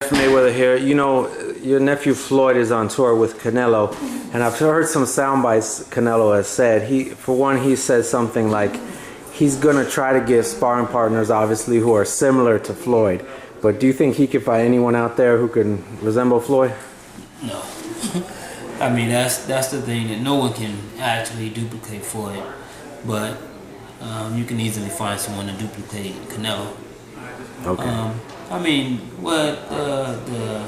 Jeff Mayweather here. You know, your nephew Floyd is on tour with Canelo, and I've heard some sound bites Canelo has said. For one, he said something like he's gonna try to get sparring partners, obviously, who are similar to Floyd. But do you think he could find anyone out there who can resemble Floyd? No. I mean, that's the thing, that no one can actually duplicate Floyd, but you can easily find someone to duplicate Canelo. Okay. I mean, what the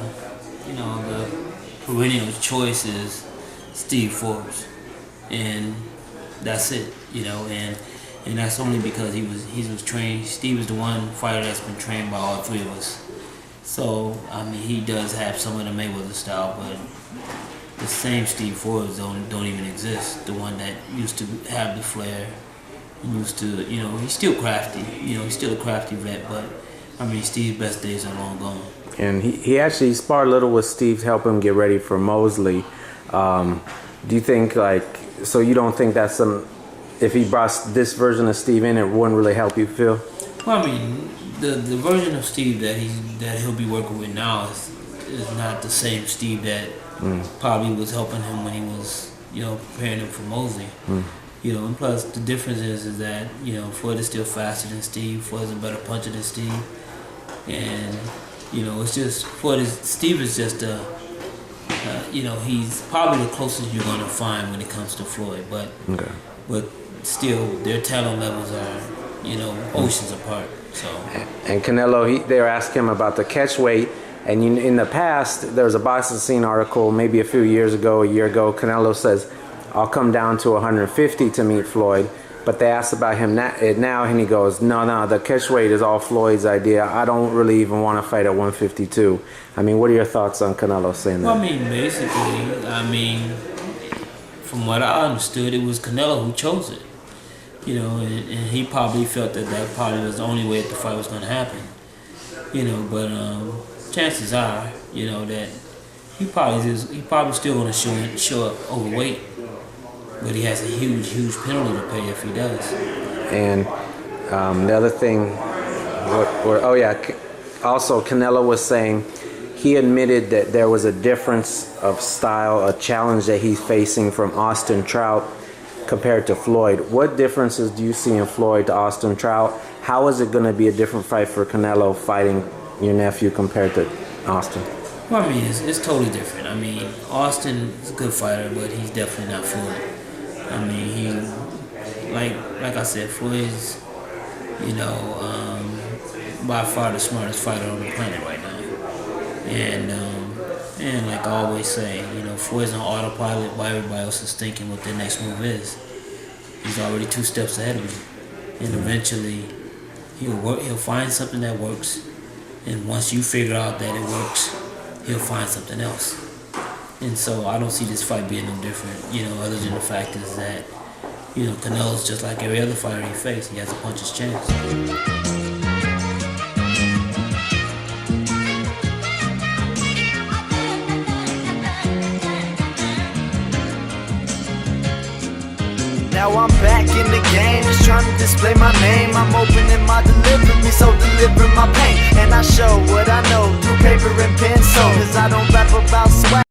perennial choice is Steve Forbes, and that's it. And that's only because he was trained. Steve is the one fighter that's been trained by all three of us. So I mean, he does have some of the Mayweather style, but the same Steve Forbes don't even exist. The one that used to have the flair, used to, he's still crafty. He's still a crafty vet, but I mean, Steve's best days are long gone. And he actually sparred a little with Steve to help him get ready for Mosley. Do you think, so you don't think that's if he brought this version of Steve in, it wouldn't really help you, Phil? Well, I mean, the version of Steve that he'll be working with now is not the same Steve that probably was helping him when he was, preparing him for Mosley. And plus the difference is that, Floyd is still faster than Steve. Floyd's a better puncher than Steve. And, it's just, Steve is just he's probably the closest you're going to find when it comes to Floyd. But still, their talent levels are, oceans apart. So. And Canelo, they were asking him about the catch weight. And in the past, there was a Boxing Scene article maybe a year ago, Canelo says, I'll come down to 150 to meet Floyd. But they asked about him now, and he goes, no, the catch weight is all Floyd's idea. I don't really even want to fight at 152. I mean, what are your thoughts on Canelo saying that? Well, I mean, basically, from what I understood, it was Canelo who chose it. And he probably felt that probably was the only way that the fight was going to happen. But chances are, that he probably still going to show up overweight. But he has a huge penalty to pay if he does. And the other thing, also Canelo was saying he admitted that there was a difference of style, a challenge that he's facing from Austin Trout compared to Floyd. What differences do you see in Floyd to Austin Trout? How is it going to be a different fight for Canelo fighting your nephew compared to Austin? Well, I mean, it's totally different. I mean, Austin is a good fighter, but he's definitely not Floyd. I mean, he, like I said, Floyd's, by far the smartest fighter on the planet right now. And like I always say, Floyd's on autopilot while everybody else is thinking what their next move is. He's already 2 steps ahead of you. And eventually, he'll find something that works. And once you figure out that it works, he'll find something else. And so I don't see this fight being no different, other than the fact is that, Canelo's just like every other fighter he faced. He has a puncher's chance. Now I'm back in the game, just trying to display my name. I'm opening my delivery, so delivering my pain. And I show what I know through paper and pencil, cause I don't rap about swag.